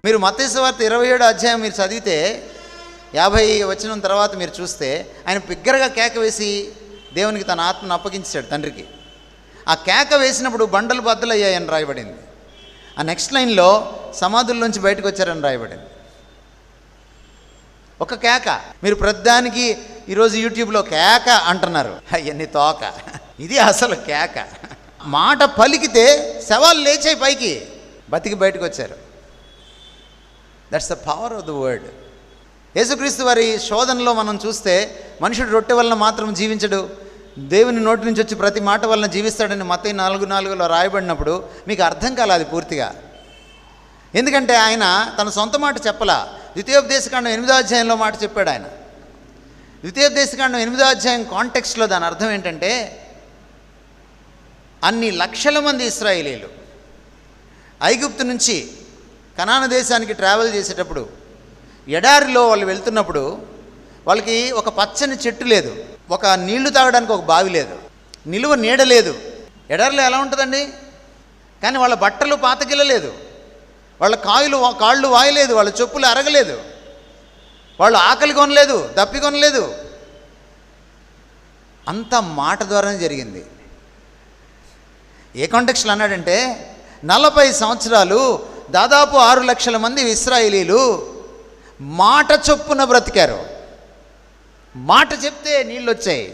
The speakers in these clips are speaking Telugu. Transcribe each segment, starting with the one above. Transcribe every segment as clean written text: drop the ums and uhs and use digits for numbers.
మీరు మత్తయి సువార్త 27వ అధ్యాయం మీరు చదివితే 50 వచనం తర్వాత మీరు చూస్తే ఆయన బిగ్గరగా కేక వేసి దేవునికి తన ఆత్మను అప్పగించాడు తండ్రికి. ఆ కేక వేసినప్పుడు బండలు బద్దలయ్యాయని రాయబడింది. ఆ నెక్స్ట్ లైన్లో సమాధుల్లోంచి బయటకు వచ్చారని రాయబడింది. ఒక కేక. మీరు ప్రతిదానికి ఈరోజు యూట్యూబ్లో కేక అంటున్నారు, అవన్నీ తోక. ఇది అసలు కేక. మాట పలికితే శవాలు లేచాయి పైకి, బతికి బయటకు వచ్చారు. That's the power of the word. యేసుక్రీస్తు వారి శోధనలో మనం చూస్తే మనుషుడు రొట్టె వలన మాత్రం జీవించడు, దేవుని నోటి నుంచి వచ్చి ప్రతి మాట వలన జీవిస్తాడని మత్తయి 4:4లో రాయబడినప్పుడు మీకు అర్థం కాలేదు అది పూర్తిగా. ఎందుకంటే ఆయన తన సొంత మాట చెప్పలా. ద్వితీయోపదేశకాండం 8వ అధ్యాయంలో మాట చెప్పాడు ఆయన. ద్వితీయోపదేశకాండం 8వ అధ్యాయం కాంటెక్స్ట్లో దాని అర్థం ఏంటంటే, అన్ని లక్షల మంది ఇశ్రాయేలీయులు ఐగుప్తు నుంచి కనాను దేశానికి ట్రావెల్ చేసేటప్పుడు ఎడారిలో వాళ్ళు వెళ్తున్నప్పుడు వాళ్ళకి ఒక పచ్చని చెట్టు లేదు, ఒక నీళ్లు తాగడానికి ఒక బావి లేదు, నిలువ నీడ లేదు. ఎడారిలో ఎలా ఉంటుందండి? కానీ వాళ్ళ బట్టలు పాతగిల్లలేదు, వాళ్ళ కాళ్ళు వాయలేదు, వాళ్ళ చెప్పులు అరగలేదు, వాళ్ళు ఆకలి కొనలేదు, దప్పి కొనలేదు. అంత మాట ద్వారానే జరిగింది. ఏ కాంటెక్స్ట్లో అన్నాడంటే 40 సంవత్సరాలు దాదాపు 6 లక్షల మంది ఇశ్రాయేలీలు మాట చొప్పున బ్రతికారు. మాట చెప్తే నీళ్ళు వచ్చాయి,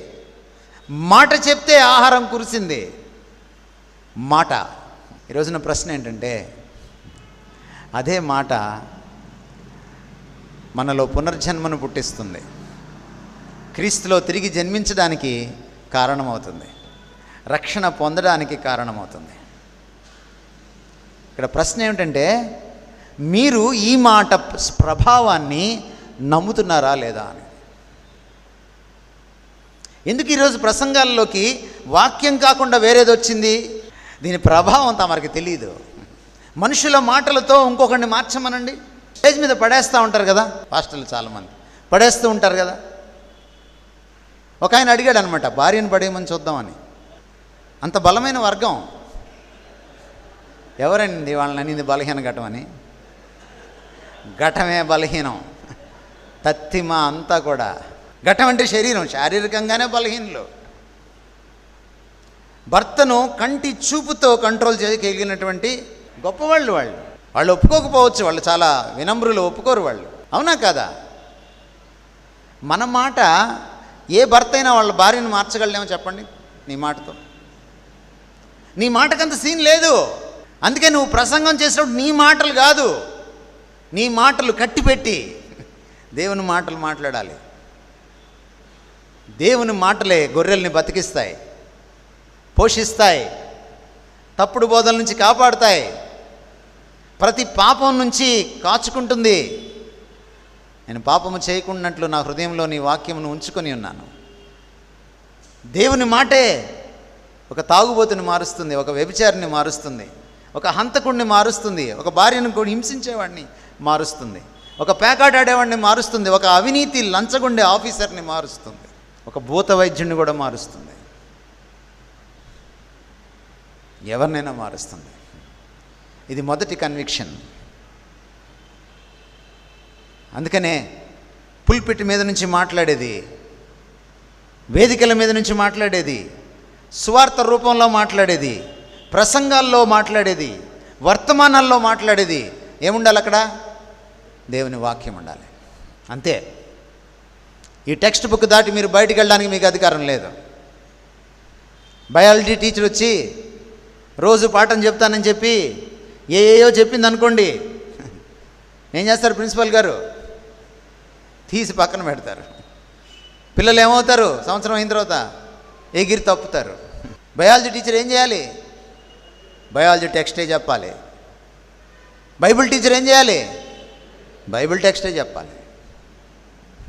మాట చెప్తే ఆహారం కురిసింది. మాట. ఈరోజున ప్రశ్న ఏంటంటే, అదే మాట మనలో పునర్జన్మను పుట్టిస్తుంది, క్రీస్తులో తిరిగి జన్మించడానికి కారణమవుతుంది, రక్షణ పొందడానికి కారణమవుతుంది. ఇక్కడ ప్రశ్న ఏమిటంటే, మీరు ఈ మాట ప్రభావాన్ని నమ్ముతున్నారా లేదా అని. ఎందుకు ఈరోజు ప్రసంగాల్లోకి వాక్యం కాకుండా వేరేది వచ్చింది? దీని ప్రభావం తమరికి తెలియదు. మనుషుల మాటలతో ఇంకొకరిని మార్చమనండి. స్టేజ్ మీద పడేస్తూ ఉంటారు కదా పాస్టర్లు, చాలామంది పడేస్తూ ఉంటారు కదా. ఒక ఆయన అడిగాడు అనమాట, భార్యను పడేయమని చూద్దామని. అంత బలమైన వర్గం ఎవరండి వాళ్ళని అనింది బలహీన ఘటం అని? ఘటమే బలహీనం, తత్తిమ అంతా కూడా. ఘటం అంటే శరీరం, శారీరకంగానే బలహీనలు. భర్తను కంటి చూపుతో కంట్రోల్ చేయగలిగినటువంటి గొప్పవాళ్ళు వాళ్ళు ఒప్పుకోకపోవచ్చు, వాళ్ళు చాలా వినమ్రులు, ఒప్పుకోరు వాళ్ళు. అవునా కాదా? మన మాట ఏ భర్త అయినా వాళ్ళ భార్యను మార్చగలమో చెప్పండి? నీ మాటతో. నీ మాటకంత సీన్ లేదు. అందుకే నువ్వు ప్రసంగం చేసినప్పుడు నీ మాటలు కాదు, నీ మాటలు కట్టిపెట్టి దేవుని మాటలు మాట్లాడాలి. దేవుని మాటలే గొర్రెల్ని బతికిస్తాయి, పోషిస్తాయి, తప్పుడు బోధల నుంచి కాపాడుతాయి, ప్రతి పాపం నుంచి కాచుకుంటుంది. నేను పాపము చేయకుండాట్లు నా హృదయంలో నీ వాక్యమును ఉంచుకొని ఉన్నాను. దేవుని మాటే ఒక తాగుబోతుని మారుస్తుంది, ఒక వ్యభిచారిని మారుస్తుంది, ఒక హంతకుడిని మారుస్తుంది, ఒక భార్యను కూడా హింసించేవాడిని మారుస్తుంది, ఒక పేకాట ఆడేవాడిని మారుస్తుంది, ఒక అవినీతి లంచగొండే ఆఫీసర్ని మారుస్తుంది, ఒక భూత వైద్యుడిని కూడా మారుస్తుంది, ఎవరినైనా మారుస్తుంది. ఇది మొదటి కన్విక్షన్. అందుకనే పుల్పిట్ మీద నుంచి మాట్లాడేది, వేదికల మీద నుంచి మాట్లాడేది, సువార్త రూపంలో మాట్లాడేది, ప్రసంగాల్లో మాట్లాడేది, వర్తమానాల్లో మాట్లాడేది ఏముండాలి? అక్కడ దేవుని వాక్యం ఉండాలి. అంతే. ఈ టెక్స్ట్ బుక్ దాటి మీరు బయటికి వెళ్ళడానికి మీకు అధికారం లేదు. బయాలజీ టీచర్ వచ్చి రోజు పాఠం చెప్తానని చెప్పి ఏయో చెప్పింది అనుకోండి, ఏం చేస్తారు ప్రిన్సిపల్ గారు? తీసి పక్కన పెడతారు. పిల్లలు ఏమవుతారు? సంవత్సరం అయిన తర్వాత ఎగిరి తప్పుతారు. బయాలజీ టీచర్ ఏం చేయాలి? బయాలజీ టెక్స్టే చెప్పాలి. బైబిల్ టీచర్ ఏం చేయాలి? బైబిల్ టెక్స్టే చెప్పాలి.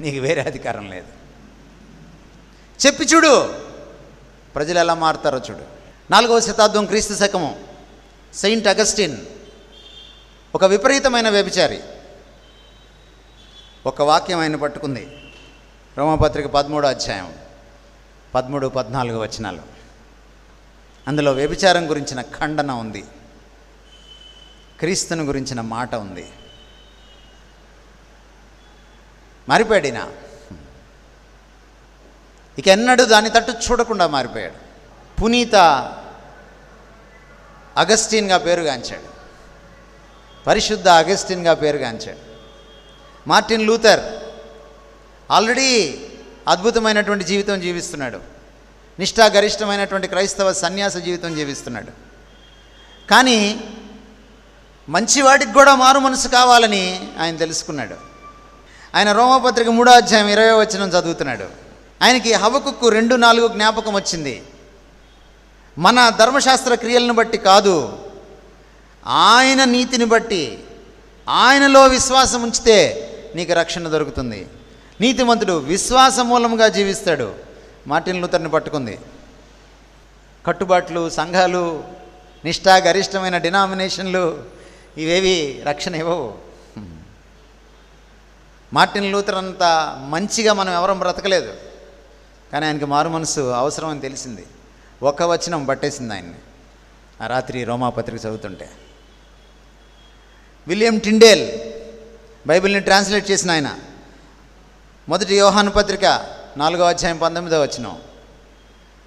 నీకు వేరే అధికారం లేదు. చెప్పి చూడు, ప్రజలు ఎలా మారుతారో చూడు. 4వ శతాబ్దం క్రీస్తు శకము, సెయింట్ అగస్టిన్ ఒక విపరీతమైన వ్యభిచారి. ఒక వాక్యం ఆయన పట్టుకుంది, రోమాపత్రిక 13వ అధ్యాయం 13-14 వచనాలు. అందులో వ్యభిచారం గురించిన ఖండన ఉంది, క్రీస్తుని గురించిన మాట ఉంది. మారిపోయాడు ఈయన. ఇక ఎన్నడూ దాని తట్టు చూడకుండా మారిపోయాడు. పునీత అగస్టిన్గా పేరుగాంచాడు, పరిశుద్ధ అగస్టిన్గా పేరుగాంచాడు. మార్టిన్ లూథర్ ఆల్రెడీ అద్భుతమైనటువంటి జీవితం జీవిస్తున్నాడు, నిష్ఠాగరిష్టమైనటువంటి క్రైస్తవ సన్యాస జీవితం జీవిస్తున్నాడు. కానీ మంచివాడికి కూడా మారు మనసు కావాలని ఆయన తెలుసుకున్నాడు. ఆయన రోమపత్రిక 3వ అధ్యాయం 20వ వచనం చదువుతున్నాడు. ఆయనకి హబకుక్కు 2:4 జ్ఞాపకం వచ్చింది. మన ధర్మశాస్త్ర క్రియలను బట్టి కాదు, ఆయన నీతిని బట్టి, ఆయనలో విశ్వాసం ఉంచితే నీకు రక్షణ దొరుకుతుంది. నీతిమంతుడు విశ్వాస మూలంగా జీవిస్తాడు. మార్టిన్ లూథర్ని పట్టుకుంది. కట్టుబాట్లు, సంఘాలు, నిష్ఠాగరిష్టమైన డినామినేషన్లు ఇవేవి రక్షణ ఇవ్వవు. మార్టిన్ లూథర్ అంత మంచిగా మనం ఎవరం బ్రతకలేదు, కానీ ఆయనకి మారు మనసు అవసరం అని తెలిసింది. ఒక్క వచనం పట్టేసింది ఆయన్ని ఆ రాత్రి రోమాపత్రిక చదువుతుంటే. విలియం టిండేల్ బైబిల్ని ట్రాన్స్లేట్ చేసిన ఆయన, 1 యోహాను పత్రిక 4వ అధ్యాయం 19వ వచనం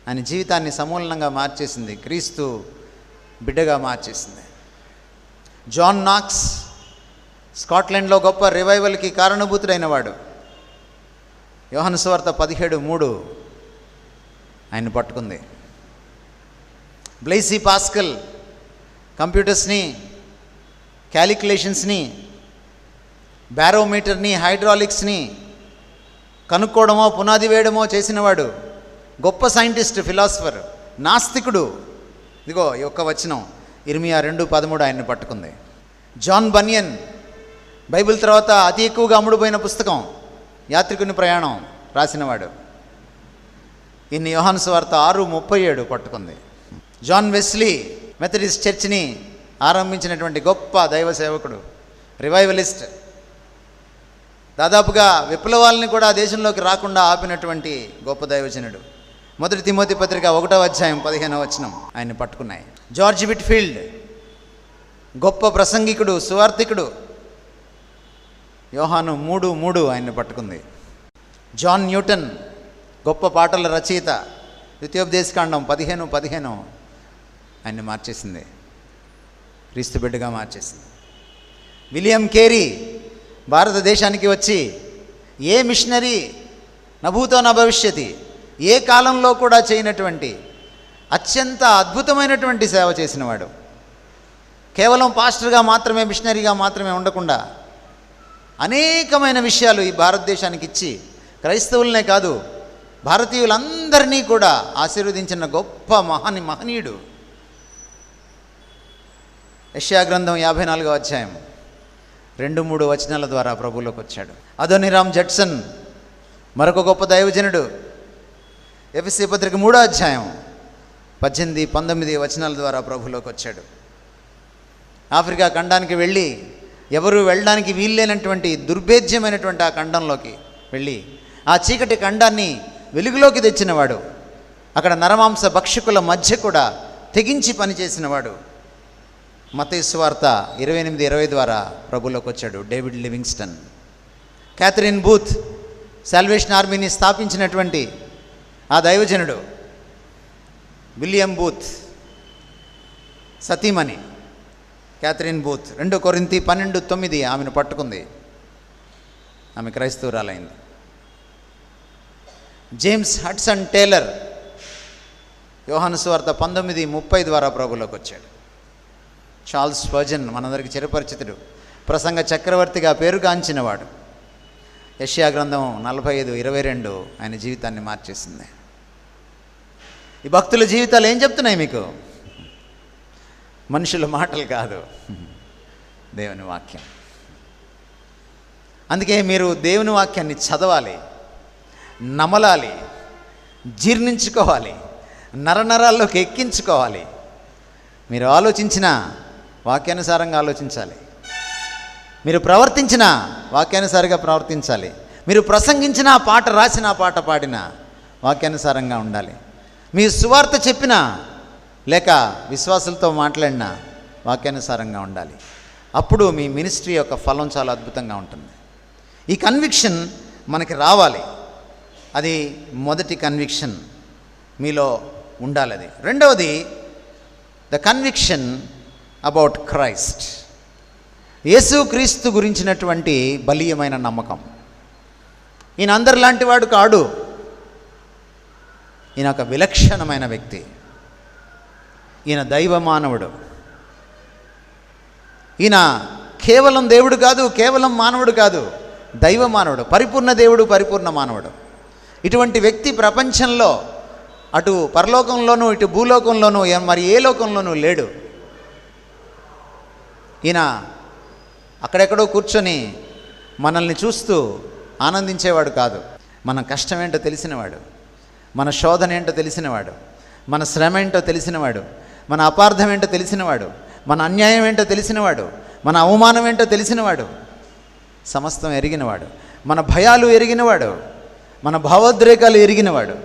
ఆయన జీవితాన్ని సమూలంగా మార్చేసింది, క్రీస్తు బిడ్డగా మార్చేసింది. జాన్ నాక్స్ స్కాట్లాండ్లో గొప్ప రివైవల్కి కారణభూతుడైన వాడు. యోహాను సువార్త 17:3 ఆయన్ని పట్టుకుంది. బ్లైసీ పాస్కల్ కంప్యూటర్స్ని, క్యాలిక్యులేషన్స్ని, బ్యారోమీటర్ని, హైడ్రాలిక్స్ని కనుక్కోవడమో పునాది వేయడమో చేసినవాడు, గొప్ప సైంటిస్ట్, ఫిలాసఫర్, నాస్తికుడు. ఇదిగో ఈ ఒక్క వచనం ఇర్మియా 2:13 ఆయన్ని పట్టుకుంది. జాన్ బనియన్ బైబిల్ తర్వాత అతి ఎక్కువగా అమ్ముడుపోయిన పుస్తకం యాత్రికుని ప్రయాణం రాసినవాడు. ఇన్ని యోహాను సువార్త 6:37 పట్టుకుంది. జాన్ వెస్లీ మెథడిస్ట్ చర్చ్ని ఆరంభించినటువంటి గొప్ప దైవ సేవకుడు, రివైవలిస్ట్. దాదాపుగా విప్లవాలని కూడా దేశంలోకి రాకుండా ఆపినటువంటి గొప్ప దైవజనుడు. 1 తిమోతి పత్రిక 1వ అధ్యాయం 15వ వచనం ఆయన్ని పట్టుకున్నాయి. జార్జ్ విట్ఫీల్డ్ గొప్ప ప్రసంగికుడు, సువార్థికుడు. యోహాను 3:3 ఆయన్ని పట్టుకుంది. జాన్ న్యూటన్ గొప్ప పాటల రచయిత, ద్వితీయోపదేశకాండం 15:15 ఆయన్ని మార్చేసింది, క్రీస్తు బిడ్డగా మార్చేసింది. విలియం కేరీ భారతదేశానికి వచ్చి ఏ మిషనరీ నభూతో నా భవిష్యతి ఏ కాలంలో కూడా చేయనటువంటి అత్యంత అద్భుతమైనటువంటి సేవ చేసినవాడు. కేవలం పాస్టర్గా మాత్రమే, మిషనరీగా మాత్రమే ఉండకుండా అనేకమైన విషయాలు ఈ భారతదేశానికి ఇచ్చి క్రైస్తవులనే కాదు భారతీయులందరినీ కూడా ఆశీర్వదించిన గొప్ప మహనీయుడు. యెషయా గ్రంథం 54వ అధ్యాయం 2-3 వచనాల ద్వారా ప్రభువులోకి వచ్చాడు. అదోనిరామ్ జడ్సన్ మరొక గొప్ప దైవజనుడు. ఎఫెసీ పత్రిక 3వ అధ్యాయం 18-19 వచనాల ద్వారా ప్రభువులోకి వచ్చాడు. ఆఫ్రికా ఖండానికి వెళ్ళి ఎవరు వెళ్ళడానికి వీల్లేనటువంటి దుర్భేద్యమైనటువంటి ఆ ఖండంలోకి వెళ్ళి ఆ చీకటి ఖండాన్ని వెలుగులోకి తెచ్చినవాడు. అక్కడ నరమాంస భక్షకుల మధ్య కూడా తెగించి పనిచేసినవాడు. మత్తయి సువార్త 28-20 ద్వారా ప్రభులోకి వచ్చాడు David Livingstone. Catherine Booth Salvation ఆర్మీని స్థాపించినటువంటి ఆ దైవజనుడు. విలియం బూత్ సతీమణి క్యాథరిన్ బూత్ 2 కొరింథీ 12:9 ఆమెను పట్టుకుంది, ఆమె క్రైస్తవురాలైంది. జేమ్స్ హడ్సన్ టేలర్ యోహాను సువార్త 19:30 ద్వారా ప్రభులోకి వచ్చాడు. చార్ల్స్ స్పర్జన్ మనందరికీ చిరపరిచితుడు, ప్రసంగ చక్రవర్తిగా పేరుగాంచినవాడు. యెషయా గ్రంథం 45:22 ఆయన జీవితాన్ని మార్చేసింది. ఈ భక్తుల జీవితాలు ఏం చెప్తున్నాయి మీకు? మనుషుల మాటలు కాదు, దేవుని వాక్యం. అందుకే మీరు దేవుని వాక్యాన్ని చదవాలి, నమలాలి, జీర్ణించుకోవాలి, నరనరాల్లోకి ఎక్కించుకోవాలి. మీరు ఆలోచించిన వాక్యానుసారంగా ఆలోచించాలి, మీరు ప్రవర్తించిన వాక్యానుసారంగా ప్రవర్తించాలి, మీరు ప్రసంగించిన పాట రాసిన పాట పాడిన వాక్యానుసారంగా ఉండాలి, మీ సువార్త చెప్పిన లేక విశ్వాసులతో మాట్లాడిన వాక్యానుసారంగా ఉండాలి. అప్పుడు మీ మినిస్ట్రీ యొక్క ఫలం చాలా అద్భుతంగా ఉంటుంది. ఈ కన్విక్షన్ మనకి రావాలి. అది మొదటి కన్విక్షన్ మీలో ఉండాలి. అది రెండవది ద కన్విక్షన్ అబౌట్ క్రైస్ట్. యేసుక్రీస్తు గురించినటువంటి బలీయమైన నమ్మకం. ఈయన అందరిలాంటి వాడు కాడు. ఈయన ఒక విలక్షణమైన వ్యక్తి. ఈయన దైవ మానవుడు. ఈయన కేవలం దేవుడు కాదు, కేవలం మానవుడు కాదు, దైవ మానవుడు, పరిపూర్ణ దేవుడు, పరిపూర్ణ మానవుడు. ఇటువంటి వ్యక్తి ప్రపంచంలో అటు పరలోకంలోనూ ఇటు భూలోకంలోనూ మరి ఏ లోకంలోనూ లేడు. ఈయన అక్కడెక్కడో కూర్చొని మనల్ని చూస్తూ ఆనందించేవాడు కాదు. మన కష్టం ఏంటో తెలిసినవాడు, మన శోధన ఏంటో తెలిసినవాడు, మన శ్రమ ఏంటో తెలిసినవాడు, మన అపార్థం ఏంటో తెలిసినవాడు, మన అన్యాయం ఏంటో తెలిసినవాడు, మన అవమానం ఏంటో తెలిసినవాడు, సమస్తం ఎరిగినవాడు, మన భయాలు ఎరిగినవాడు, మన భావోద్రేకాలు ఎరిగినవాడు,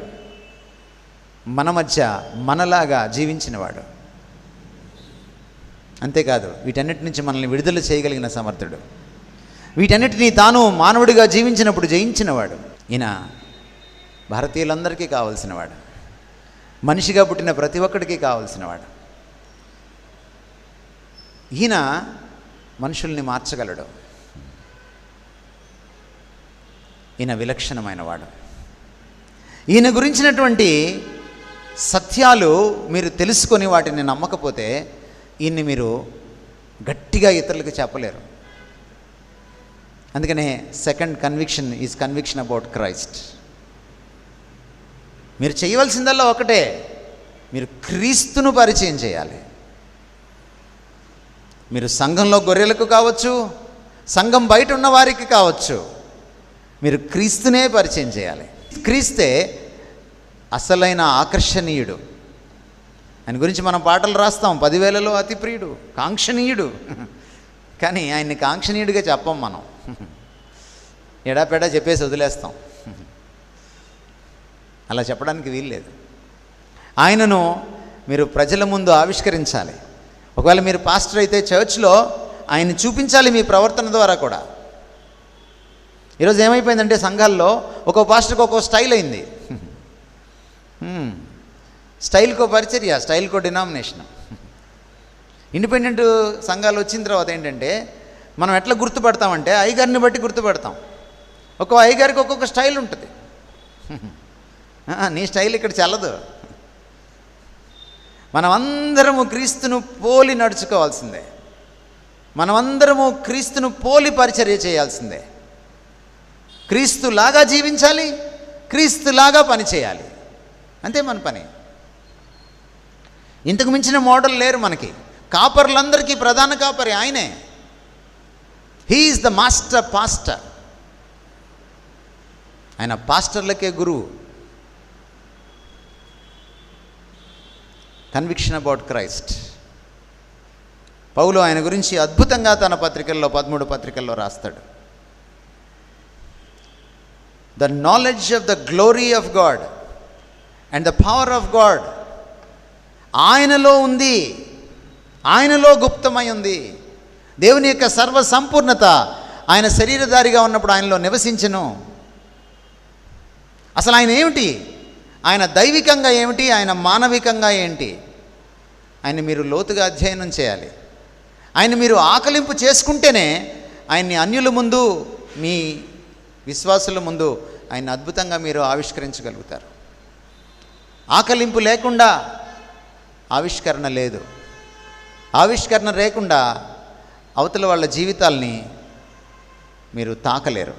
మన మధ్య మనలాగా జీవించినవాడు. అంతేకాదు వీటన్నిటి నుంచి మనల్ని విడుదల చేయగలిగిన సమర్థుడు. వీటన్నిటినీ తాను మానవుడిగా జీవించినప్పుడు జయించినవాడు. ఈయన భారతీయులందరికీ కావలసినవాడు, మనిషిగా పుట్టిన ప్రతి ఒక్కడికి కావలసినవాడు. ఈయన మనుషుల్ని మార్చగలడు. ఈయన విలక్షణమైన వాడు. ఈయన గురించినటువంటి సత్యాలు మీరు తెలుసుకొని వాటిని నమ్మకపోతే ఈయన్ని మీరు గట్టిగా ఇతరులకు చెప్పలేరు. అందుకనే second conviction is conviction about Christ. మీరు చేయవలసిందల్లా ఒకటే, మీరు క్రీస్తును పరిచయం చేయాలి. మీరు సంఘంలో గొర్రెలకు కావచ్చు, సంఘం బయట ఉన్న వారికి కావచ్చు, మీరు క్రీస్తునే పరిచయం చేయాలి. క్రీస్తే అసలైన ఆకర్షణీయుడు. ఆయన గురించి మనం పాటలు రాస్తాం, 10,000లో అతి ప్రియుడు, కాంక్షణీయుడు. కానీ ఆయన్ని కాంక్షణీయుడిగా చెప్పం మనం, ఎడాపెడా చెప్పేసి వదిలేస్తాం. అలా చెప్పడానికి వీల్లేదు. ఆయనను మీరు ప్రజల ముందు ఆవిష్కరించాలి. ఒకవేళ మీరు పాస్టర్ అయితే చర్చ్లో ఆయన్ని చూపించాలి మీ ప్రవర్తన ద్వారా కూడా. ఈరోజు ఏమైపోయిందంటే సంఘాల్లో ఒక్కో పాస్టర్కి ఒక్కో స్టైల్ అయింది. స్టైల్కో పరిచర్య, స్టైల్కో డినామినేషన్. ఇండిపెండెంట్ సంఘాలు వచ్చిన తర్వాత ఏంటంటే మనం ఎట్లా గుర్తుపడతామంటే అయ్యగారిని బట్టి గుర్తుపడతాం. ఒక్కో అయ్యగారికి ఒక్కొక్క స్టైల్ ఉంటుంది. నీ స్టైల్ ఇక్కడ చెల్లదు. మనమందరము క్రీస్తును పోలి నడుచుకోవాల్సిందే. మనమందరము క్రీస్తును పోలి పరిచర్య చేయాల్సిందే. క్రీస్తులాగా జీవించాలి, క్రీస్తులాగా పని చేయాలి. అంతే మన పని. ఇంతకు మించిన మోడల్ లేరు మనకి. కాపర్లందరికీ ప్రధాన కాపరి ఆయనే. He is the master pastor. ఆయన పాస్టర్లకే గురువు. Conviction about Christ. పౌలు ఆయన గురించి అద్భుతంగా తన పత్రికల్లో 13 పత్రికల్లో రాస్తాడు. The knowledge of the glory of God and the power of God ఆయనలో ఉంది, ఆయనలో గుప్తమై ఉంది. దేవుని యొక్క సర్వ సంపూర్ణత ఆయన శరీరధారిగా ఉన్నప్పుడు ఆయనలో నివసించెను. అసలు ఆయన ఏమిటి, ఆయన దైవికంగా ఏమిటి, ఆయన మానవికంగా ఏంటి, ఆయన మీరు లోతుగా అధ్యయనం చేయాలి. ఆయన మీరు ఆకలింపు చేసుకుంటేనే ఆయన్ని అన్యుల ముందు, మీ విశ్వాసుల ముందు ఆయన అద్భుతంగా మీరు ఆవిష్కరించగలుగుతారు. ఆకలింపు లేకుండా ఆవిష్కరణ లేదు. ఆవిష్కరణ లేకుండా అవతల వాళ్ళ జీవితాల్ని మీరు తాకలేరు,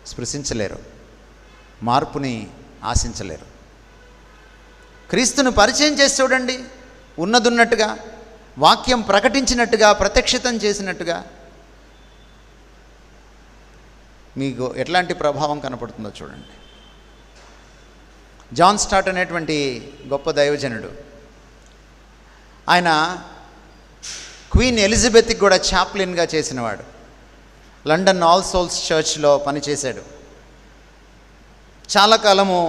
స్పృశించలేరు, మార్పుని ఆశించలేరు. క్రీస్తును పరిచయం చేసి చూడండి, ఉన్నదున్నట్టుగా, వాక్యం ప్రకటించినట్టుగా, ప్రత్యక్షితం చేసినట్టుగా మీకు ఎట్లాంటి ప్రభావం కనపడుతుందో చూడండి. జాన్ స్టార్ట్ అనేటువంటి గొప్ప దైవజనుడు, ఆయన క్వీన్ ఎలిజబెత్కి కూడా చాప్లిన్గా చేసినవాడు. లండన్ ఆల్ సోల్స్ చర్చ్లో పనిచేశాడు. చాలా కాలము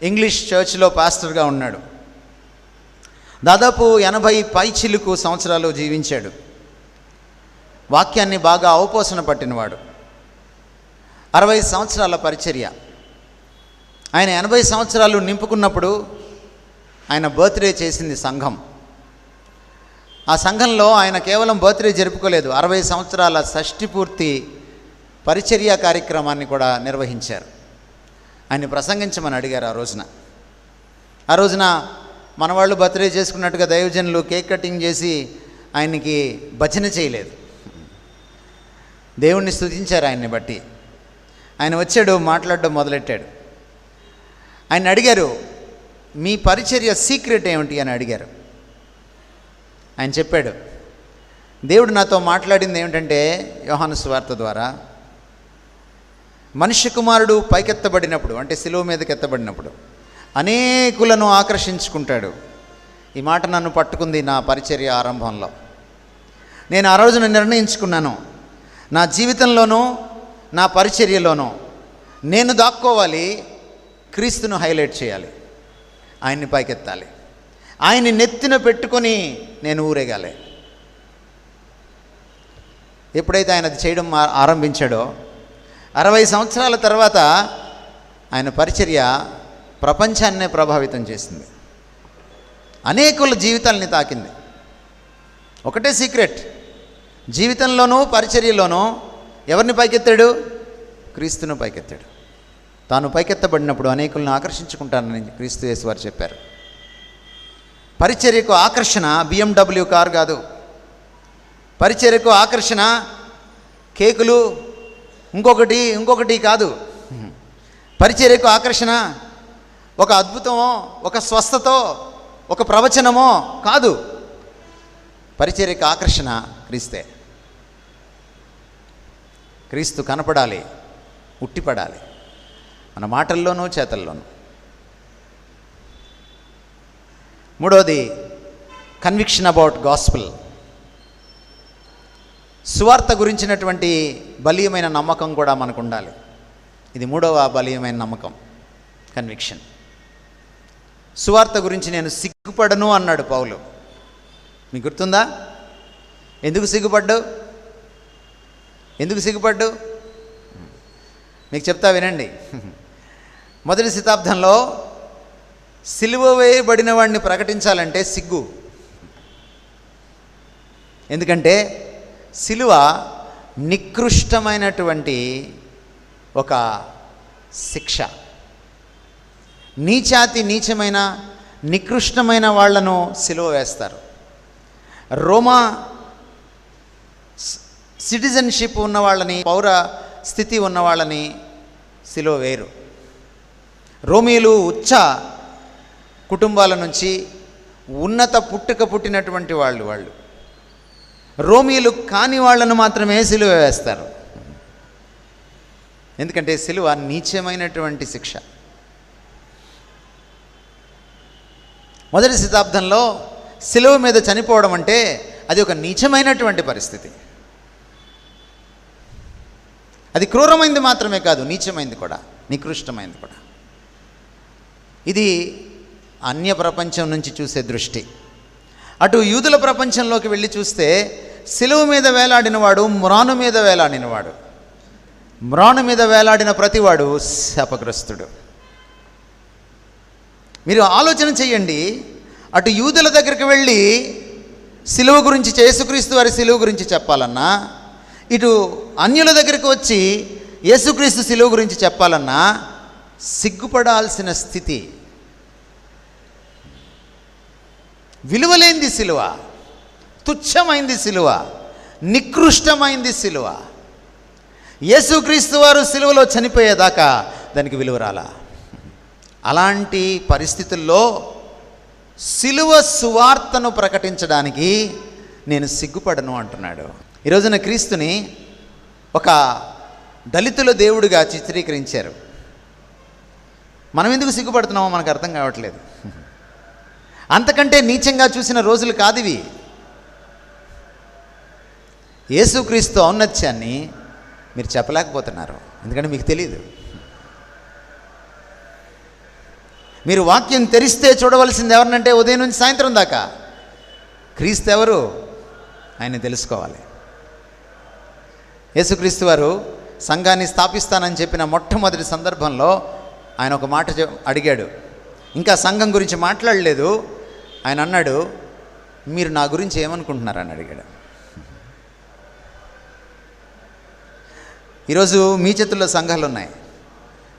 ఇంగ్లీష్ చర్చ్లో పాస్టర్గా ఉన్నాడు. దాదాపు 80 పైచిలుకు సంవత్సరాలు జీవించాడు. వాక్యాన్ని బాగా అవపోసన పట్టినవాడు. 60 సంవత్సరాల పరిచర్య. ఆయన 80 సంవత్సరాలు నింపుకున్నప్పుడు ఆయన బర్త్డే చేసింది సంఘం. ఆ సంఘంలో ఆయన కేవలం బర్త్డే జరుపుకోలేదు, 60 సంవత్సరాల షష్ఠి పూర్తి పరిచర్య కార్యక్రమాన్ని కూడా నిర్వహించారు. ఆయన్ని ప్రసంగించమని అడిగారు. ఆ రోజున మన వాళ్ళు బర్త్డే చేసుకున్నట్టుగా దైవజనులు కేక్ కటింగ్ చేసి ఆయనకి భజన చేయలేదు, దేవుణ్ణి స్తుతించారు. ఆయన్ని బట్టి ఆయన వచ్చాడు, మాట్లాడడం మొదలెట్టాడు. ఆయన అడిగారు, మీ పరిచర్య సీక్రెట్ ఏమిటి అని అడిగారు. ఆయన చెప్పాడు, దేవుడు నాతో మాట్లాడింది ఏమిటంటే, యోహాను సువార్త ద్వారా మనుష్య కుమారుడు పైకెత్తబడినప్పుడు, అంటే శిలువ మీదకి ఎత్తబడినప్పుడు అనేకులను ఆకర్షించుకుంటాడు. ఈ మాట నన్ను పట్టుకుంది నా పరిచర్య ఆరంభంలో. నేను ఆ రోజున నిర్ణయించుకున్నాను, నా జీవితంలోనూ నా పరిచర్యలోనూ నేను దాక్కోవాలి, క్రీస్తును హైలైట్ చేయాలి, ఆయన్ని పైకెత్తాలి, ఆయన్ని నెత్తిన పెట్టుకొని నేను ఊరేగాలి. ఎప్పుడైతే ఆయన అది చేయడం ఆరంభించాడో 60 సంవత్సరాల తర్వాత ఆయన పరిచర్య ప్రపంచాన్నే ప్రభావితం చేసింది, అనేకుల జీవితాలని తాకింది. ఒకటే సీక్రెట్, జీవితంలోనూ పరిచర్యలోనూ ఎవరిని పైకెత్తాడు? క్రీస్తును పైకెత్తాడు. తాను పైకెత్తబడినప్పుడు అనేకులను ఆకర్షించుకుంటానని క్రీస్తు యేసు వారు చెప్పారు. పరిచర్యకు ఆకర్షణ BMW కారు కాదు. పరిచర్యకు ఆకర్షణ కేకులు, ఇంకొకటి కాదు. పరిచర్యకు ఆకర్షణ ఒక అద్భుతమో, ఒక స్వస్థతో, ఒక ప్రవచనమో కాదు. పరిచర్యకు ఆకర్షణ క్రీస్తే. క్రీస్తు కనపడాలి, ఉట్టిపడాలి, మన మాటల్లోనూ చేతల్లోనూ. మూడవది కన్విక్షన్ అబౌట్ గాస్పెల్. సువార్త గురించినటువంటి బలీయమైన నమ్మకం కూడా మనకు ఉండాలి. ఇది మూడవ బలీయమైన నమ్మకం, కన్విక్షన్. సువార్త గురించి నేను సిగ్గుపడను అన్నాడు పౌలు. మీకు గుర్తుందా? ఎందుకు సిగ్గుపడ్డు? మీకు చెప్తా వినండి. మొదటి శతాబ్దంలో సిలువ వేయబడిన వాడిని ప్రకటించాలంటే సిగ్గు. ఎందుకంటే సిలువ నికృష్టమైనటువంటి ఒక శిక్ష. నీచమైన నికృష్టమైన వాళ్లను సిలువ వేస్తారు. రోమా సిటిజన్షిప్ ఉన్న వాళ్ళని, పౌర స్థితి ఉన్న వాళ్ళని సిలువ వేరు. రోమీలు ఉచ్చ కుటుంబాల నుంచి ఉన్నత పుట్టినటువంటి వాళ్ళు రోమీలు కాని వాళ్ళను మాత్రమే సిలువ వేస్తారు. ఎందుకంటే సిలువ నీచమైనటువంటి శిక్ష. మొదటి శతాబ్దంలో సిలువ మీద చనిపోవడం అంటే అది ఒక నీచమైనటువంటి పరిస్థితి. అది క్రూరమైంది మాత్రమే కాదు, నీచమైంది కూడా, నికృష్టమైంది కూడా. ఇది అన్య ప్రపంచం నుంచి చూసే దృష్టి. అటు యూదుల ప్రపంచంలోకి వెళ్ళి చూస్తే సిలువ మీద వేలాడినవాడు మ్రాను మీద వేలాడినవాడు, మ్రాను మీద వేలాడిన ప్రతివాడు శాపగ్రస్తుడు. మీరు ఆలోచన చెయ్యండి. అటు యూదుల దగ్గరికి వెళ్ళి సిలువ గురించి, యేసుక్రీస్తు వారి సిలువ గురించి చెప్పాలన్నా, ఇటు అన్యుల దగ్గరికి వచ్చి యేసుక్రీస్తు సిలువ గురించి చెప్పాలన్నా సిగ్గుపడాల్సిన స్థితి. విలువలేంది సిలువ, తుచ్చమైంది సిలువ, నికృష్టమైంది సిలువ. యేసుక్రీస్తు వారు సిలువలో చనిపోయేదాకా దానికి విలువ రాలా. అలాంటి పరిస్థితుల్లో సిలువ సువార్తను ప్రకటించడానికి నేను సిగ్గుపడను అంటున్నాడు. ఈరోజున క్రీస్తుని ఒక దళితుల దేవుడిగా చిత్రీకరించారు. మనం ఎందుకు సిగ్గుపడుతున్నామో మనకు అర్థం కావట్లేదు. అంతకంటే నీచంగా చూసిన రోజులు కాదివి. యేసుక్రీస్తు ఔన్నత్యాన్ని మీరు చెప్పలేకపోతున్నారు, ఎందుకంటే మీకు తెలియదు. మీరు వాక్యం తెరిస్తే చూడవలసింది ఎవరినంటే ఉదయం నుంచి సాయంత్రం దాకా క్రీస్తు ఎవరు ఆయన తెలుసుకోవాలి. యేసుక్రీస్తు వారు సంఘాన్ని స్థాపిస్తానని చెప్పిన మొట్టమొదటి సందర్భంలో ఆయన ఒక మాట అడిగాడు. ఇంకా సంఘం గురించి మాట్లాడలేదు. ఆయన అన్నాడు, మీరు నా గురించి ఏమనుకుంటున్నారని అడిగాడు. ఈరోజు మీ చేతుల్లో సంఘాలు ఉన్నాయి.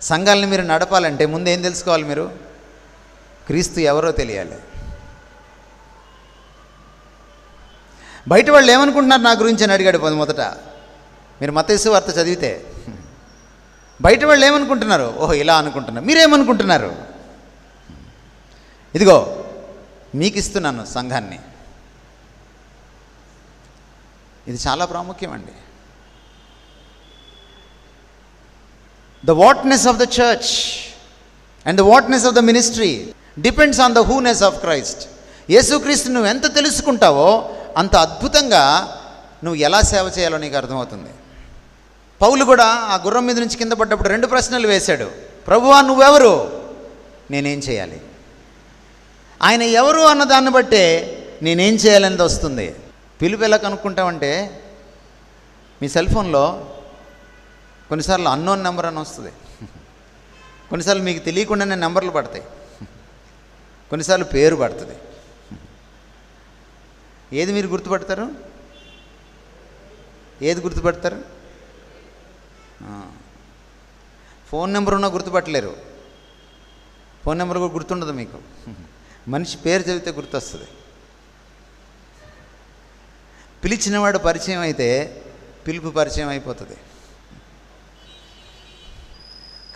సంఘాలని మీరు నడపాలంటే ముందు ఏం తెలుసుకోవాలి? మీరు క్రీస్తు ఎవరో తెలియాలి. బయట వాళ్ళు ఏమనుకుంటున్నారు నా గురించి అని అడిగాడు మొదట. మీరు మత్తయి సువార్త చదివితే బయట వాళ్ళు ఏమనుకుంటున్నారు? ఓహో, ఇలా అనుకుంటున్నారు. మీరేమనుకుంటున్నారు? ఇదిగో మీకు ఇస్తున్నాను సంఘాన్ని. ఇది చాలా ప్రాముఖ్యం అండి. The whatness of the church and the whatness of the ministry depends on the who-ness of Christ. యేసుక్రీస్తు నువ్వు ఎంత తెలుసుకుంటావో అంత అద్భుతంగా నువ్వు ఎలా సేవ చేయాలో నీకు అర్థమవుతుంది. పౌలు కూడా ఆ గుర్రం మీద నుంచి కింద పడ్డప్పుడు 2 ప్రశ్నలు వేశాడు. ప్రభువా, నువ్వెవరు? నేనేం చేయాలి? ఆయన ఎవరు అన్న దాన్ని బట్టే నేనేం చేయాలనేది వస్తుంది. పిలుపు ఎలా కనుక్కుంటామంటే, మీ సెల్ ఫోన్లో కొన్నిసార్లు అన్నోన్ నెంబర్ అని వస్తుంది. కొన్నిసార్లు మీకు తెలియకుండానే నెంబర్లు పడతాయి. కొన్నిసార్లు పేరు పడుతుంది. ఏది మీరు గుర్తుపడతారు? ఏది గుర్తుపడతారు? ఫోన్ నెంబర్ ఉన్నా గుర్తుపట్టలేరు. ఫోన్ నెంబర్ కూడా గుర్తుండదు మీకు. మనిషి పేరు చదివితే గుర్తొస్తుంది. పిలిచినవాడు పరిచయం అయితే పిలుపు పరిచయం అయిపోతుంది.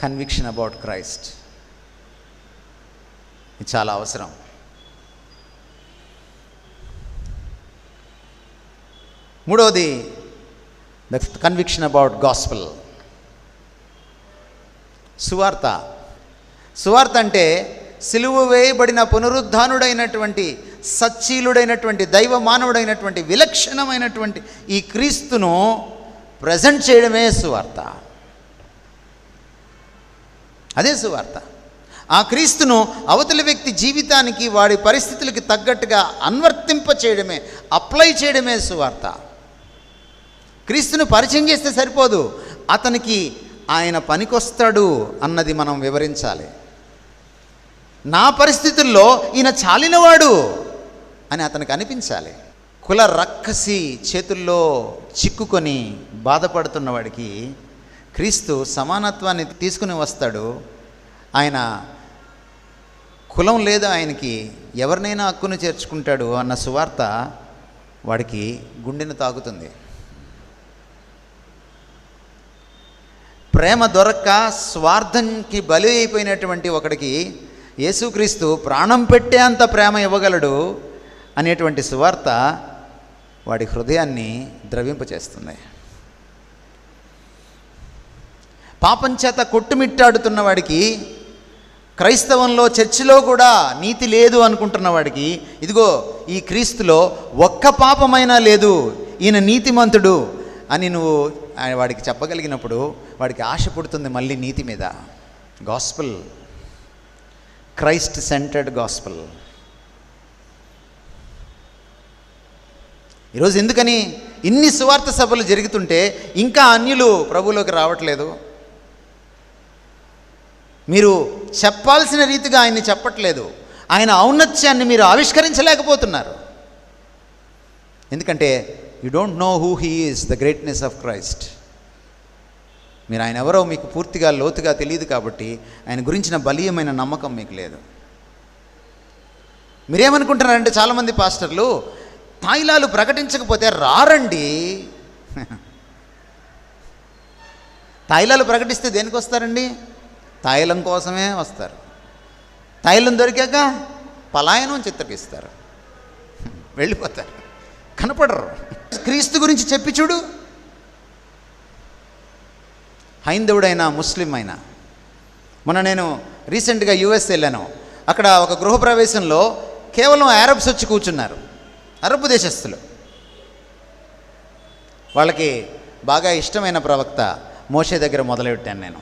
కన్విక్షన్ అబౌట్ క్రైస్ట్ ఇది చాలా అవసరం. మూడవది, ద కన్విక్షన్ అబౌట్ గాస్పెల్. సువార్త. సువార్త అంటే సిలువ వేయబడిన పునరుద్ధానుడైనటువంటి సచ్చీలుడైనటువంటి దైవ మానవుడైనటువంటి విలక్షణమైనటువంటి ఈ క్రీస్తును ప్రజెంట్ చేయడమే సువార్త. అదే సువార్త. ఆ క్రీస్తును అవతలి వ్యక్తి జీవితానికి, వాడి పరిస్థితులకి తగ్గట్టుగా అన్వర్తింప చేయడమే, అప్లై చేయడమే సువార్త. క్రీస్తును పరిచయం చేస్తే సరిపోదు, అతనికి ఆయన పనికొస్తాడు అన్నది మనం వివరించాలి. నా పరిస్థితుల్లో ఈయన చాలినవాడు అని అతనికి అనిపించాలి. కుల రక్కసి చేతుల్లో చిక్కుకొని బాధపడుతున్నవాడికి క్రీస్తు సమానత్వాన్ని తీసుకుని వస్తాడు. ఆయన కులం లేదు ఆయనకి, ఎవరినైనా హక్కును చేర్చుకుంటాడు అన్న సువార్త వాడికి గుండెను తాకుతుంది. ప్రేమ దొరక్క స్వార్థంకి బలి అయిపోయినటువంటి ఒకడికి యేసుక్రీస్తు ప్రాణం పెట్టే అంత ప్రేమ ఇవ్వగలడు అనేటువంటి సువార్త వాడి హృదయాన్ని ద్రవింపచేస్తుంది. పాపం చేత కొట్టుమిట్టాడుతున్న వాడికి, క్రైస్తవంలో చర్చిలో కూడా నీతి లేదు అనుకుంటున్న వాడికి, ఇదిగో ఈ క్రీస్తులో ఒక్క పాపమైనా లేదు, ఈయన నీతిమంతుడు అని నువ్వు వాడికి చెప్పగలిగినప్పుడు వాడికి ఆశ పుడుతుంది మళ్ళీ నీతి మీద. Gospel, Christ centred gospel. ఈరోజు ఎందుకని ఇన్ని సువార్త సభలు జరుగుతుంటే ఇంకా అన్యులు ప్రభువులోకి రావట్లేదు? మీరు చెప్పాల్సిన రీతిగా ఆయన్ని చెప్పట్లేదు. ఆయన ఔన్నత్యాన్ని మీరు ఆవిష్కరించలేకపోతున్నారు. ఎందుకంటే you don't know who he is, the greatness of Christ. మీరు ఆయన ఎవరో మీకు పూర్తిగా లోతుగా తెలియదు కాబట్టి ఆయన గురించిన బలీయమైన నమ్మకం మీకు లేదు. మీరేమనుకుంటున్నారంటే చాలామంది పాస్టర్లు, తాయిలాలు ప్రకటించకపోతే రారండి. తాయిలాలు ప్రకటిస్తే దేనికి వస్తారండి? తాయిలం కోసమే వస్తారు. తాయిలం దొరికాక పలాయనం చిత్రపిస్తారు, వెళ్ళిపోతారు, కనపడరు. క్రీస్తు గురించి చెప్పి చూడు. హైందవుడైనా ముస్లిం అయినా. మొన్న నేను రీసెంట్గా యుఎస్ వెళ్ళాను. అక్కడ ఒక గృహప్రవేశంలో కేవలం అరబ్స్ వచ్చి కూర్చున్నారు, అరబ్ దేశస్థులు. వాళ్ళకి బాగా ఇష్టమైన ప్రవక్త మోషే దగ్గర మొదలుపెట్టాను నేను.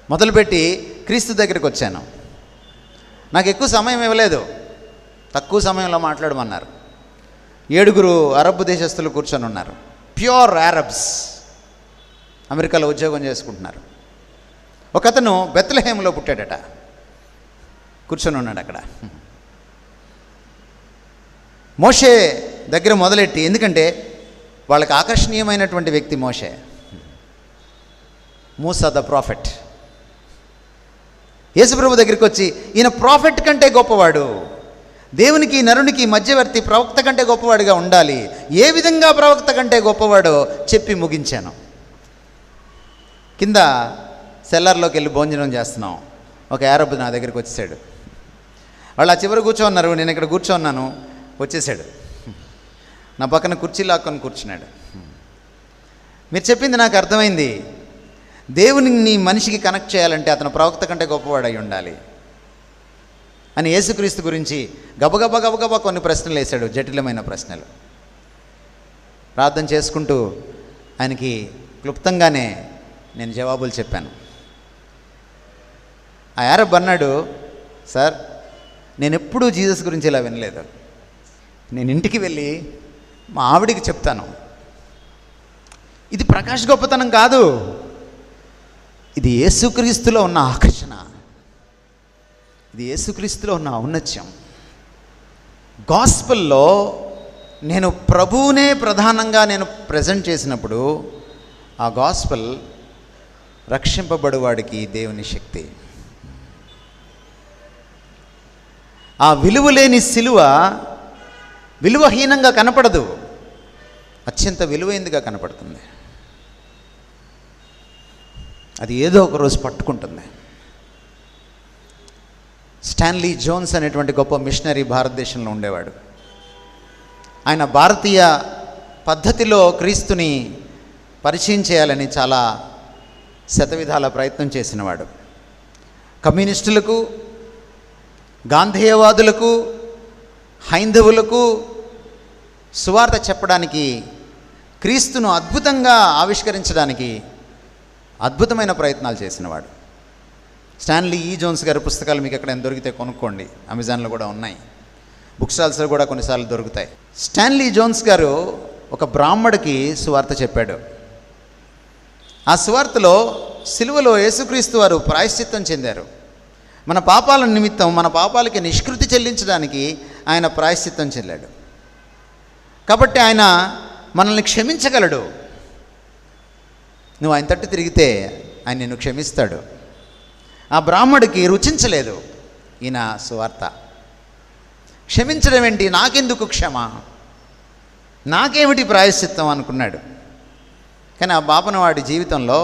మొదలుపెట్టి క్రీస్తు దగ్గరికి వచ్చాను. నాకు ఎక్కువ సమయం ఇవ్వలేదు, తక్కువ సమయంలో మాట్లాడమన్నారు. 7 అరబ్ దేశస్తులు కూర్చొని ఉన్నారు, ప్యూర్ అరబ్స్. అమెరికాలో ఉద్యోగం చేసుకుంటున్నారు. ఒకతను బెత్లెహేంలో పుట్టాడట, కూర్చొని ఉన్నాడు అక్కడ. మోషే దగ్గర మొదలెట్టి, ఎందుకంటే వాళ్ళకి ఆకర్షణీయమైనటువంటి వ్యక్తి మోషే, మూసా ద ప్రాఫెట్. యేసుప్రభు దగ్గరికి వచ్చి, ఈయన ప్రాఫెట్ కంటే గొప్పవాడు, దేవునికి నరునికి మధ్యవర్తి, ప్రవక్త కంటే గొప్పవాడిగా ఉండాలి, ఏ విధంగా ప్రవక్త కంటే గొప్పవాడో చెప్పి ముగించాను. కింద సెల్లర్లోకి వెళ్ళి భోజనం చేస్తున్నాం. ఒక యారబ్ నా దగ్గరికి వచ్చేసాడు. వాళ్ళు ఆ చివరి కూర్చోన్నారు, నేను ఇక్కడ కూర్చోన్నాను. వచ్చేసాడు, నా పక్కన కుర్చీ లాక్కొని కూర్చున్నాడు. మీరు చెప్పింది నాకు అర్థమైంది, దేవుని మనిషికి కనెక్ట్ చేయాలంటే అతను ప్రవక్త కంటే గొప్పవాడై ఉండాలి అని యేసుక్రీస్తు గురించి గబగబా కొన్ని ప్రశ్నలు వేశాడు, జటిలమైన ప్రశ్నలు. ప్రార్థన చేసుకుంటూ ఆయనకి క్లుప్తంగానే నేను జవాబులు చెప్పాను. ఆ యారబ్ అన్నాడు, సార్ నేను ఎప్పుడూ జీసస్ గురించి ఇలా వినలేదు, నేను ఇంటికి వెళ్ళి మా ఆవిడికి చెప్తాను. ఇది ప్రకాష్ గొప్పతనం కాదు, ఇది యేసుక్రీస్తులో ఉన్న ఆకర్షణ, ఇది యేసుక్రీస్తులో ఉన్న ఔన్నత్యం. గాస్పెల్లో నేను ప్రభువునే ప్రధానంగా నేను ప్రజెంట్ చేసినప్పుడు ఆ గాస్పెల్ రక్షింపబడువాడికి దేవుని శక్తి. ఆ విలువలేని సిలువ విలువహీనంగా కనపడదు, అత్యంత విలువైందిగా కనపడుతుంది. అది ఏదో ఒక రోజు పట్టుకుంటుంది. స్టాన్లీ జోన్స్ అనేటువంటి గొప్ప మిషనరీ భారతదేశంలో ఉండేవాడు. ఆయన భారతీయ పద్ధతిలో క్రీస్తుని పరిచయం చేయాలని చాలా శతవిధాల ప్రయత్నం చేసినవాడు. కమ్యూనిస్టులకు, గాంధేయవాదులకు, హైందవులకు సువార్త చెప్పడానికి, క్రీస్తును అద్భుతంగా ఆవిష్కరించడానికి అద్భుతమైన ప్రయత్నాలు చేసినవాడు. స్టాన్లీ జోన్స్ గారి పుస్తకాలు మీకు ఎక్కడైనా దొరికితే కొనుక్కోండి, అమెజాన్లో కూడా ఉన్నాయి, బుక్ స్టాల్స్లో కూడా కొన్నిసార్లు దొరుకుతాయి. స్టాన్లీ జోన్స్ గారు ఒక బ్రాహ్మడికి సువార్త చెప్పాడు. ఆ సువార్తలో సిలువలో యేసుక్రీస్తు వారు ప్రాయశ్చిత్తం చెందారు. మన పాపాల నిమిత్తం, మన పాపాలకి నిష్కృతి చెల్లించడానికి ఆయన ప్రాయశ్చిత్తం చెల్లాడు. కాబట్టి ఆయన మనల్ని క్షమించగలడు. నువ్వు ఆయన తట్టు తిరిగితే ఆయన నిన్ను క్షమిస్తాడు. ఆ బ్రాహ్మడికి రుచించలేదు ఈయన సువార్త. క్షమించడం ఏంటి, నాకెందుకు క్షమ, నాకేమిటి ప్రాయశ్చిత్తం అనుకున్నాడు. కానీ ఆ బాపనవాడి జీవితంలో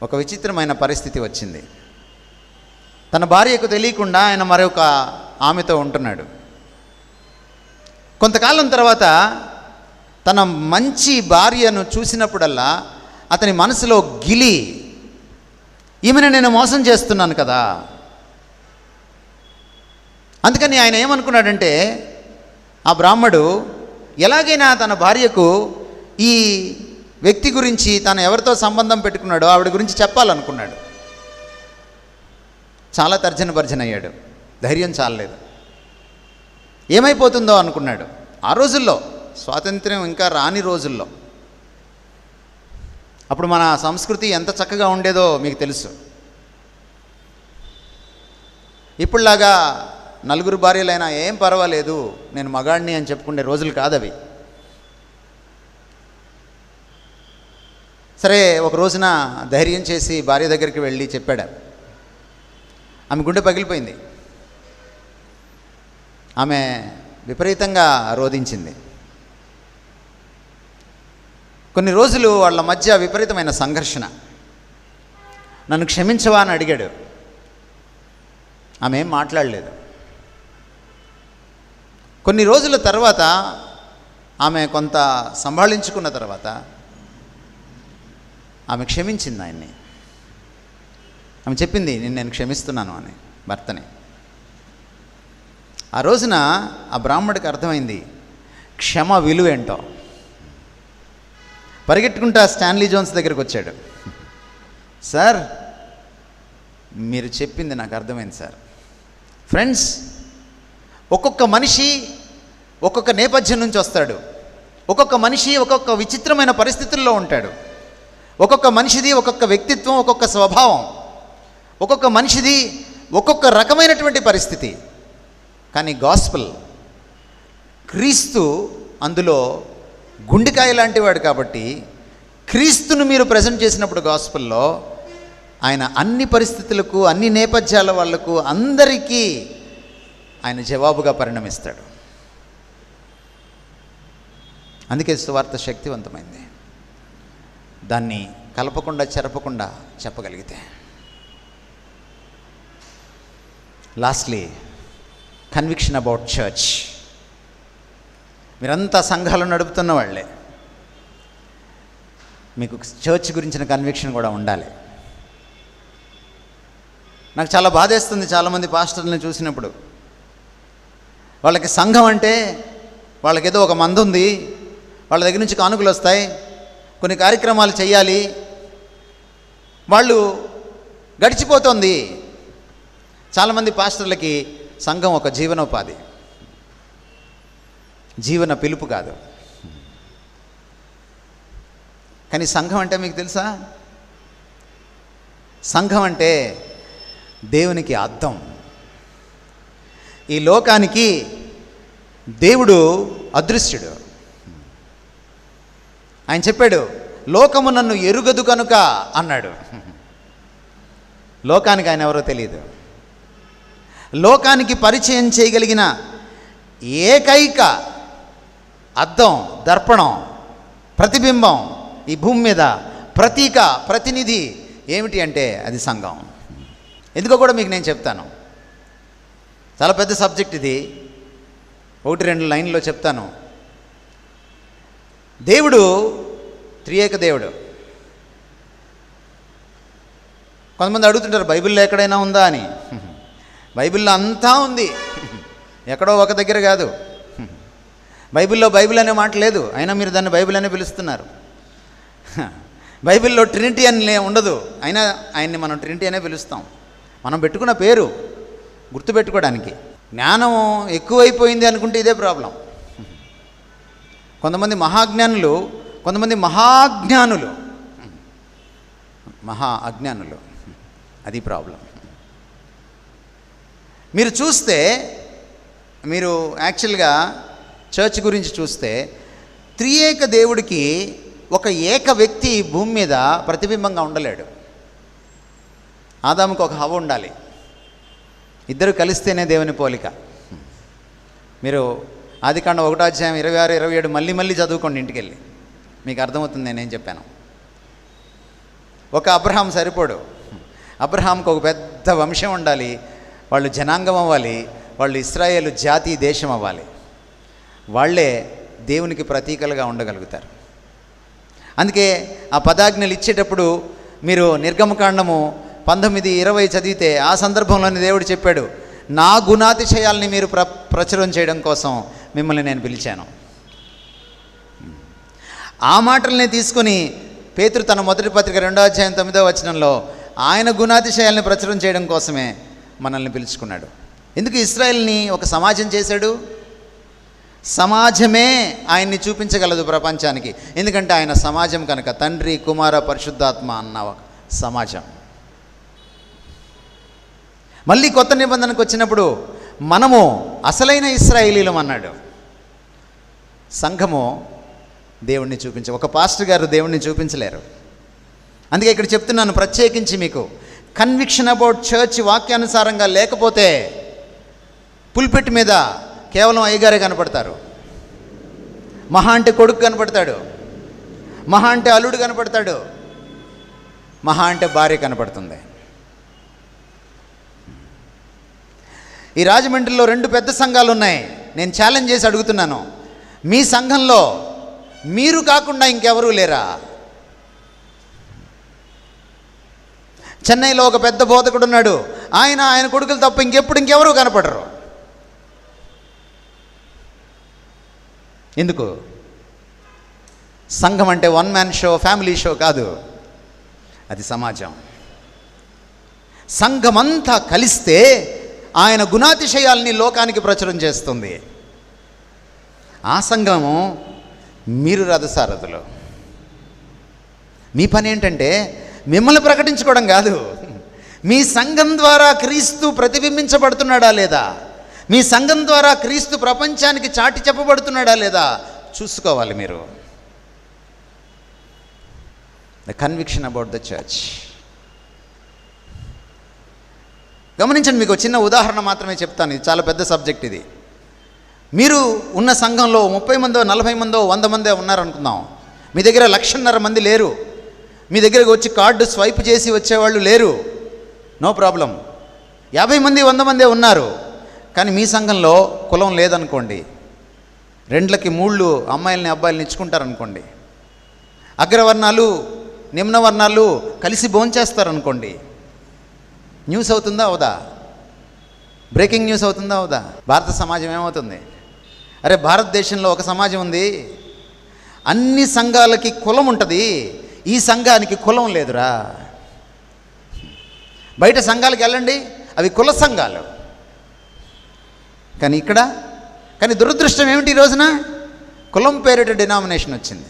ఒక విచిత్రమైన పరిస్థితి వచ్చింది. తన భార్యకు తెలియకుండా ఆయన మరొక ఆమెతో ఉంటున్నాడు. కొంతకాలం తర్వాత తన మంచి భార్యను చూసినప్పుడల్లా అతని మనసులో గిలి, ఈమెను నేను మోసం చేస్తున్నాను కదా. అందుకని ఆయన ఏమనుకున్నాడంటే, ఆ బ్రాహ్మడు ఎలాగైనా తన భార్యకు ఈ వ్యక్తి గురించి, తను ఎవరితో సంబంధం పెట్టుకున్నాడో ఆవిడ గురించి చెప్పాలనుకున్నాడు. చాలా తర్జన భర్జన అయ్యాడు, ధైర్యం చాలలేదు. ఏమైపోతుందో అనుకున్నాడు. ఆ రోజుల్లో, స్వాతంత్ర్యం ఇంకా రాని రోజుల్లో, అప్పుడు మన సంస్కృతి ఎంత చక్కగా ఉండేదో మీకు తెలుసు. ఇప్పుడులాగా నలుగురు భార్యలైనా ఏం పర్వాలేదు, నేను మగాడిని అని చెప్పుకునే రోజులు కాదవి. సరే, ఒక రోజున ధైర్యం చేసి భార్య దగ్గరికి వెళ్ళి చెప్పాడు. ఆమె గుండె పగిలిపోయింది. ఆమె విపరీతంగా రోధించింది. కొన్ని రోజులు వాళ్ళ మధ్య విపరీతమైన సంఘర్షణ. నన్ను క్షమించవా అని అడిగాడు. ఆమె ఏం మాట్లాడలేదు. కొన్ని రోజుల తర్వాత ఆమె కొంత సంభాళించుకున్న తర్వాత ఆమె క్షమించింది ఆయన్ని. ఆమె చెప్పింది, నేను క్షమిస్తున్నాను అని భర్తని. ఆ రోజున ఆ బ్రాహ్మడికి అర్థమైంది క్షమ విలువేంటో. పరిగెట్టుకుంటా స్టాన్లీ జోన్స్ దగ్గరికి వచ్చాడు. సార్, మీరు చెప్పింది నాకు అర్థమైంది సార్. ఫ్రెండ్స్, ఒక్కొక్క మనిషి ఒక్కొక్క నేపథ్యం నుంచి వస్తాడు. ఒక్కొక్క మనిషి ఒక్కొక్క విచిత్రమైన పరిస్థితుల్లో ఉంటాడు. ఒక్కొక్క మనిషిది ఒక్కొక్క వ్యక్తిత్వం, ఒక్కొక్క స్వభావం, ఒక్కొక్క మనిషిది ఒక్కొక్క రకమైనటువంటి పరిస్థితి. కానీ గాస్పెల్, క్రీస్తు అందులో గుండెకాయ లాంటి వాడు కాబట్టి క్రీస్తును మీరు ప్రజెంట్ చేసినప్పుడు గాస్పెల్లో ఆయన అన్ని పరిస్థితులకు, అన్ని నేపథ్యాల వాళ్లకు, అందరికీ ఆయన జవాబుగా పరిణమిస్తాడు. అందుకే సువార్త శక్తివంతమైంది, దాన్ని కలపకుండా చెరపకుండా చెప్పగలిగితే. Lastly, conviction about church. మీరంతా సంఘాలు నడుపుతున్న వాళ్ళే, మీకు చర్చ్ గురించిన కన్విక్షన్ కూడా ఉండాలి. నాకు చాలా బాధేస్తుంది చాలామంది పాస్టర్ని చూసినప్పుడు. వాళ్ళకి సంఘం అంటే వాళ్ళకేదో ఒక మందు ఉంది, వాళ్ళ దగ్గర నుంచి కానుకలు వస్తాయి, కొన్ని కార్యక్రమాలు చేయాలి, వాళ్ళు గడిచిపోతుంది. చాలామంది పాస్టర్లకి సంఘం ఒక జీవనోపాధి, జీవన పిలుపు కాదు. కానీ సంఘం అంటే మీకు తెలుసా? సంఘం అంటే దేవునికి అద్దం. ఈ లోకానికి దేవుడు అదృశ్యుడు. ఆయన చెప్పాడు, లోకము నన్ను ఎరుగదు కనుక అన్నాడు. లోకానికి ఆయన ఎవరో తెలియదు. లోకానికి పరిచయం చేయగలిగిన ఏకైక అద్దం, దర్పణం, ప్రతిబింబం ఈ భూమి మీద, ప్రతీక, ప్రతినిధి ఏమిటి అంటే అది సంఘం. ఎందుకో కూడా మీకు నేను చెప్తాను. చాలా పెద్ద సబ్జెక్ట్ ఇది, 1-2 లైన్లో చెప్తాను. దేవుడు త్రియేక దేవుడు. కొంతమంది అడుగుతుంటారు, బైబిల్లో ఎక్కడైనా ఉందా అని. బైబిల్లో అంతా ఉంది, ఎక్కడో ఒక దగ్గర కాదు. బైబిల్లో బైబిల్ అనే మాట లేదు, అయినా మీరు దాన్ని బైబిల్ అనే పిలుస్తున్నారు. బైబిల్లో ట్రినిటీ అని ఉండదు, అయినా ఆయన్ని మనం ట్రినిటీ అనే పిలుస్తాం. మనం పెట్టుకున్న పేరు గుర్తుపెట్టుకోవడానికి. జ్ఞానం ఎక్కువైపోయింది అనుకుంటే ఇదే ప్రాబ్లం. కొంతమంది మహాజ్ఞానులు, కొంతమంది మహాజ్ఞానులు, మహా అజ్ఞానులు, అది ప్రాబ్లం. మీరు చూస్తే, మీరు యాక్చువల్గా చర్చ్ గురించి చూస్తే, త్రియేక దేవుడికి ఒక ఏక వ్యక్తి భూమి మీద ప్రతిబింబంగా ఉండలేడు. ఆదాముకు ఒక హవ్వ ఉండాలి, ఇద్దరు కలిస్తేనే దేవుని పోలిక. మీరు ఆదికాండం 1వ అధ్యాయం 26, 27 మళ్ళీ చదువుకోండి ఇంటికెళ్ళి, మీకు అర్థమవుతుంది నేనేం చెప్పాను. ఒక అబ్రహాం సరిపోడు, అబ్రహాంకు ఒక పెద్ద వంశం ఉండాలి, వాళ్ళు జనాంగం అవ్వాలి, వాళ్ళు ఇశ్రాయేలు జాతి దేశం అవ్వాలి. వాళ్ళే దేవునికి ప్రతీకలుగా ఉండగలుగుతారు. అందుకే ఆ పదాజ్ఞలు ఇచ్చేటప్పుడు మీరు నిర్గమకాండము 19-20 చదివితే ఆ సందర్భంలోని దేవుడు చెప్పాడు, నా గుణాతిశయాల్ని మీరు ప్రచురం చేయడం కోసం మిమ్మల్ని నేను పిలిచాను. ఆ మాటల్ని తీసుకుని పేతురు తన మొదటి పత్రిక 2వ అధ్యాయం 9వ వచనంలో ఆయన గుణాతిశయాల్ని ప్రచురం చేయడం కోసమే మనల్ని పిలుచుకున్నాడు. ఎందుకు ఇశ్రాయేల్ని ఒక సమాజం చేశాడు? సమాజమే ఆయన్ని చూపించగలదు ప్రపంచానికి. ఎందుకంటే ఆయన సమాజం కనుక, తండ్రి, కుమార, పరిశుద్ధాత్మ అన్న సమాజం. మళ్ళీ కొత్త నిబంధనకు వచ్చినప్పుడు మనము అసలైన ఇశ్రాయేలీలం అన్నాడు. సంఘము దేవుణ్ణి ఒక పాస్టర్ గారు దేవుణ్ణి చూపించలేరు. అందుకే ఇక్కడ చెప్తున్నాను ప్రత్యేకించి మీకు, కన్విక్షన్ అబౌట్ చర్చ్ వాక్యానుసారంగా లేకపోతే పుల్పిట్ మీద కేవలం అయ్యగారే కనపడతారు. మహా అంటే కొడుకు కనపడతాడు, మహా అంటే అల్లుడు కనపడతాడు, మహా అంటే భార్య కనపడుతుంది. ఈ రాజమండ్రిలో 2 పెద్ద సంఘాలు ఉన్నాయి. నేను ఛాలెంజ్ చేసి అడుగుతున్నాను, మీ సంఘంలో మీరు కాకుండా ఇంకెవరూ లేరా? చెన్నైలో ఒక పెద్ద బోధకుడు ఉన్నాడు, ఆయన కొడుకులు తప్ప ఇంకెవరూ కనపడరు. ఎందుకు? సంఘం అంటే 1 మ్యాన్ షో, ఫ్యామిలీ షో కాదు, అది సమాజం. సంఘమంతా కలిస్తే ఆయన గుణాతిశయాల్ని లోకానికి ప్రచురం చేస్తుంది. ఆ సంఘము మీరు రథసారథులు. మీ పని ఏంటంటే మిమ్మల్ని ప్రకటించుకోవడం కాదు, మీ సంఘం ద్వారా క్రీస్తు ప్రతిబింబించబడుతున్నాడా లేదా, మీ సంఘం ద్వారా క్రీస్తు ప్రపంచానికి చాటి చెప్పబడుతున్నాడా లేదా చూసుకోవాలి మీరు. The conviction about the church. గమనించండి, మీకు చిన్న ఉదాహరణ మాత్రమే చెప్తాను, ఇది చాలా పెద్ద సబ్జెక్ట్ ఇది. మీరు ఉన్న సంఘంలో 30 మందో 40 మందో 100 మందే ఉన్నారనుకుందాం. మీ దగ్గర 1,50,000 మంది లేరు, మీ దగ్గరకు వచ్చి కార్డు స్వైప్ చేసి వచ్చేవాళ్ళు లేరు, నో ప్రాబ్లం. 50 మంది 100 మందే ఉన్నారు, కానీ మీ సంఘంలో కులం లేదనుకోండి, 2కి 3 అమ్మాయిల్ని అబ్బాయిల్ని ఇచ్చుకుంటారనుకోండి, అగ్రవర్ణాలు నిమ్నవర్ణాలు కలిసి భోంచేస్తారనుకోండి, న్యూస్ అవుతుందా అవదా? బ్రేకింగ్ న్యూస్ అవుతుందా అవదా? భారత సమాజం ఏమవుతుంది? అరే, భారతదేశంలో ఒక సమాజం ఉంది, అన్ని సంఘాలకి కులం ఉంటుంది, ఈ సంఘానికి కులం లేదురా. బయట సంఘాలకు వెళ్ళండి, అవి కుల సంఘాలు. కానీ దురదృష్టం ఏమిటి? ఈ రోజున కులం పేరిట డినామినేషన్ వచ్చింది.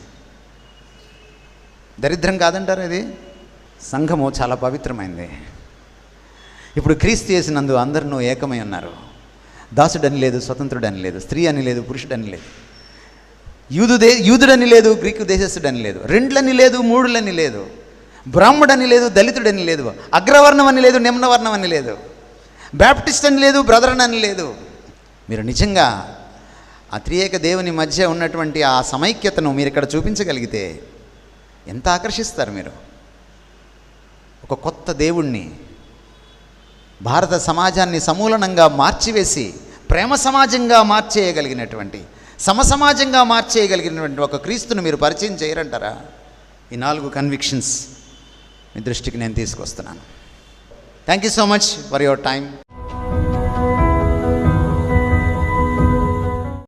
దరిద్రం కాదంటారు ఇది? సంఘము చాలా పవిత్రమైంది. ఇప్పుడు క్రీస్తు యేసునందు అందరూ ఏకమై ఉన్నారు. దాసుడని లేదు, స్వతంత్రుడని లేదు, స్త్రీ అని లేదు, పురుషుడని లేదు, యూదుడని లేదు, గ్రీకు దేశస్థుడని లేదు, 2లని లేదు, 3లని లేదు, బ్రాహ్మడని లేదు, దళితుడని లేదు, అగ్రవర్ణం అని లేదు, నిమ్నవర్ణం అని లేదు, బ్యాప్టిస్ట్ అని లేదు, బ్రదరన్ అని లేదు. మీరు నిజంగా ఆ త్రియేక దేవుని మధ్య ఉన్నటువంటి ఆ సమైక్యతను మీరు ఇక్కడ చూపించగలిగితే ఎంత ఆకర్షిస్తారు మీరు. ఒక కొత్త దేవుణ్ణి, భారత సమాజాన్ని సమూలనంగా మార్చివేసి ప్రేమ సమాజంగా మార్చేయగలిగినటువంటి, సమసమాజంగా మార్చేయగలిగినటువంటి ఒక క్రీస్తును మీరు పరిచయం చేయరంటారా? ఈ 4 కన్విక్షన్స్ మీ దృష్టికి నేను తీసుకొస్తున్నాను. Thank you so much for your time.